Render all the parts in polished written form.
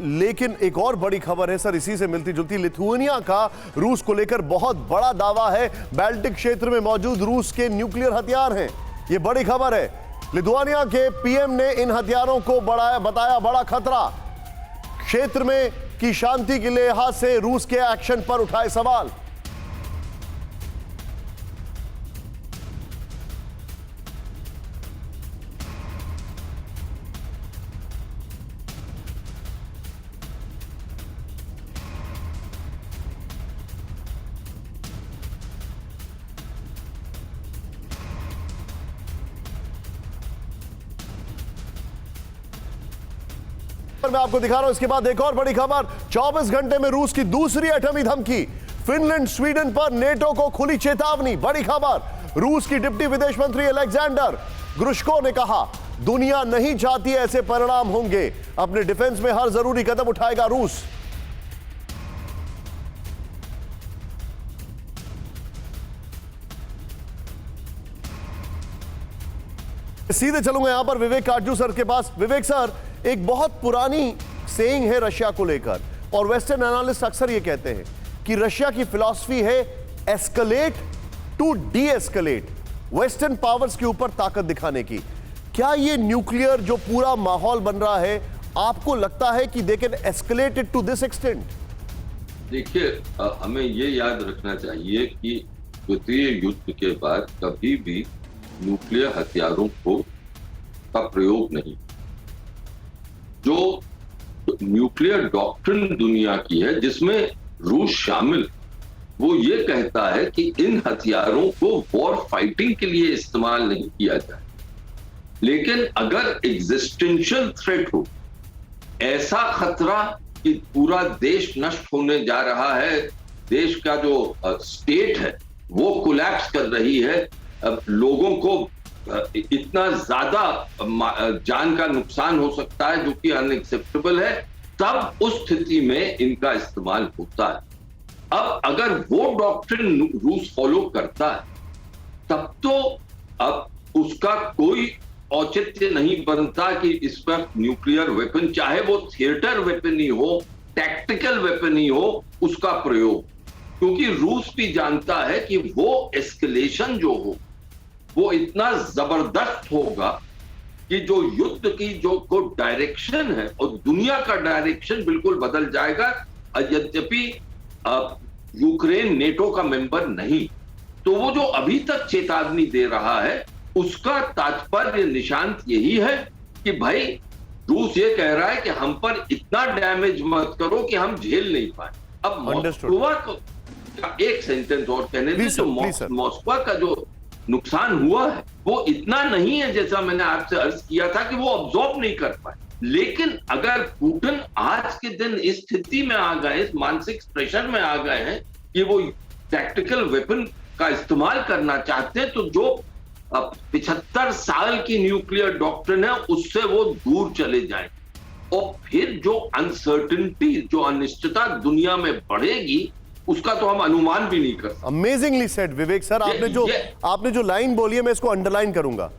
लेकिन एक और बड़ी खबर है सर, इसी से मिलती जुलती। लिथुआनिया का रूस को लेकर बहुत बड़ा दावा है। बाल्टिक क्षेत्र में मौजूद रूस के न्यूक्लियर हथियार हैं, ये बड़ी खबर है। लिथुआनिया के पीएम ने इन हथियारों को बताया बड़ा खतरा। क्षेत्र में की शांति के लिहाज से रूस के एक्शन पर उठाए सवाल। मैं आपको दिखा रहा हूं, इसके बाद एक और बड़ी खबर। 24 घंटे में रूस की दूसरी एटमी धमकी। फिनलैंड स्वीडन पर नेटो को खुली चेतावनी। बड़ी खबर। रूस की डिप्टी विदेश मंत्री अलेक्जेंडर ग्रुश्को ने कहा, दुनिया नहीं चाहती ऐसे परिणाम होंगे। अपने डिफेंस में हर जरूरी कदम उठाएगा रूस। सीधे चलूंगा यहां पर विवेक काटजू सर के पास। विवेक सर, एक बहुत पुरानी सेइंग है रशिया को लेकर, और वेस्टर्न एनालिस्ट अक्सर ये कहते हैं कि रशिया की फिलॉसफी है escalate to deescalate, western powers के ऊपर ताकत दिखाने की। क्या ये न्यूक्लियर जो पूरा माहौल बन रहा है, आपको लगता है कि they can escalate it to this extent? देखिए, हमें ये याद रखना चाहिए कि द्वितीय युद्ध के बाद कभी भी न्यूक्लियर हथियारों का प्रयोग नहीं। जो न्यूक्लियर डॉक्ट्रिन दुनिया की है, जिसमें रूस शामिल, वो ये कहता है कि इन हथियारों को वॉर फाइटिंग के लिए इस्तेमाल नहीं किया जाए, लेकिन अगर एग्जिस्टेंशियल थ्रेट हो, ऐसा खतरा कि पूरा देश नष्ट होने जा रहा है, देश का जो स्टेट है वो कोलैप्स कर रही है, लोगों को इतना ज्यादा जान का नुकसान हो सकता है जो कि अनएक्सेप्टेबल है, तब उस स्थिति में इनका इस्तेमाल होता है। अब अगर वो डॉक्ट्रिन रूस फॉलो करता है, तब तो अब उसका कोई औचित्य नहीं बनता कि इस पर न्यूक्लियर वेपन, चाहे वो थिएटर वेपन ही हो, टैक्टिकल वेपन ही हो, उसका प्रयोग, क्योंकि रूस भी जानता है कि वो एस्केलेशन जो हो वो इतना जबरदस्त होगा कि जो युद्ध की जो डायरेक्शन है और दुनिया का डायरेक्शन बिल्कुल बदल जाएगा। यद्यपि यूक्रेन नेटो का मेंबर नहीं, तो वो जो अभी तक चेतावनी दे रहा है उसका तात्पर्य निशांत यही है कि भाई रूस ये कह रहा है कि हम पर इतना डैमेज मत करो कि हम झेल नहीं पाए। अब मॉस्को को एक सेंटेंस और कहने दे, जो मॉस्को का जो नुकसान हुआ है वो इतना नहीं है जैसा मैंने आपसे अर्ज किया था कि वो अब्सॉर्ब नहीं कर पाए। लेकिन अगर पुतिन आज के दिन इस स्थिति में आ गए, इस मानसिक प्रेशर में आ गए हैं कि वो टैक्टिकल वेपन का इस्तेमाल करना चाहते हैं, तो जो 75 साल की न्यूक्लियर डॉक्ट्रिन है उससे वो दूर चले जाएं, और फिर जो अनसर्टेनिटी, जो अनिश्चितता दुनिया में बढ़ेगी, उसका तो हम अनुमान भी नहीं कर सकते। अमेजिंगली सेड विवेक सर, आपने जो लाइन बोली है मैं इसको अंडरलाइन करूंगा।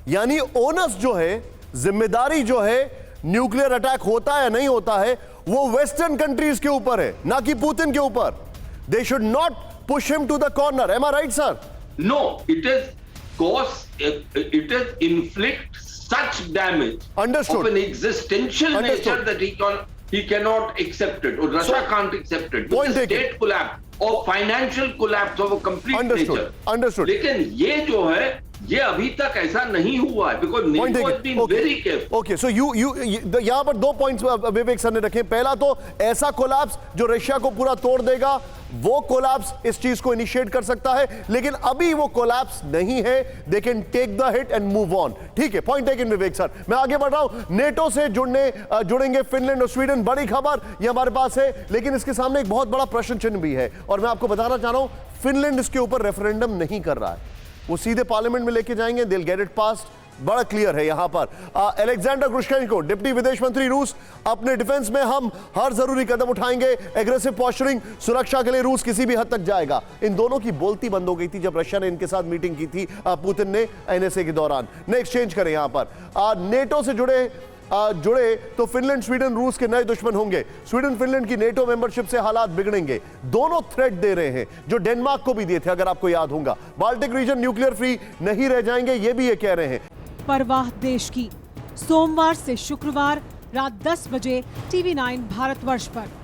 यानी ओनस जो है, जिम्मेदारी जो है, न्यूक्लियर अटैक होता है या नहीं होता है, वो वेस्टर्न कंट्रीज के ऊपर है, ना कि पुतिन के ऊपर। They should not push him to the corner. Am I right sir? No, it is inflict such damage of an existential nature that he cannot accept it, or Russia can't accept it. With the state collapse or financial collapse of a complete nature. Understood. लेकिन ये जो है, ये अभी तक ऐसा नहीं हुआ है, because NATO has been very careful. Okay, so यहाँ पर 2 पॉइंट्स विवेक सर ने रखे। पहला तो ऐसा कोलैप्स जो रशिया को पूरा तोड़ देगा, वो कोलैप्स इस चीज को इनिशिएट कर सकता है, लेकिन अभी वो कोलैप्स नहीं है। They can take the hit and move on. ठीक है, पॉइंट टेकन विवेक सर। मैं आगे बढ़ रहा हूं। नेटो से जुड़ेंगे फिनलैंड और स्वीडन, बड़ी खबर ये हमारे पास है, लेकिन इसके सामने एक बहुत बड़ा प्रश्न चिन्ह भी है, और मैं आपको बताना चाह रहा हूं, फिनलैंड इसके ऊपर रेफरेंडम नहीं कर रहा है, वो सीधे पार्लियामेंट में लेके जाएंगे, they will get it passed. बड़ा क्लियर है यहां पर। अलेक्जेंडर ग्रुश्को, डिप्टी विदेश मंत्री रूस, अपने डिफेंस में हम हर जरूरी कदम उठाएंगे, एग्रेसिव पॉस्चरिंग, सुरक्षा के लिए रूस किसी भी हद तक जाएगा। इन दोनों की बोलती बंद हो गई थी जब रशिया ने इनके साथ मीटिंग की थी पुतिन ने एनएसए के दौरान। ने एक्सचेंज करें यहां पर। नेटो से जुड़े जुड़े तो फिनलैंड स्वीडन रूस के नए दुश्मन होंगे। स्वीडन फिनलैंड की नेटो मेंबरशिप से हालात बिगड़ेंगे। दोनों थ्रेट दे रहे हैं जो डेनमार्क को भी दिए थे, अगर आपको याद होगा। बाल्टिक रीजन न्यूक्लियर फ्री नहीं रह जाएंगे, ये भी ये कह रहे हैं। परवाह देश की, सोमवार से शुक्रवार रात 10 बजे TV9 भारतवर्ष पर।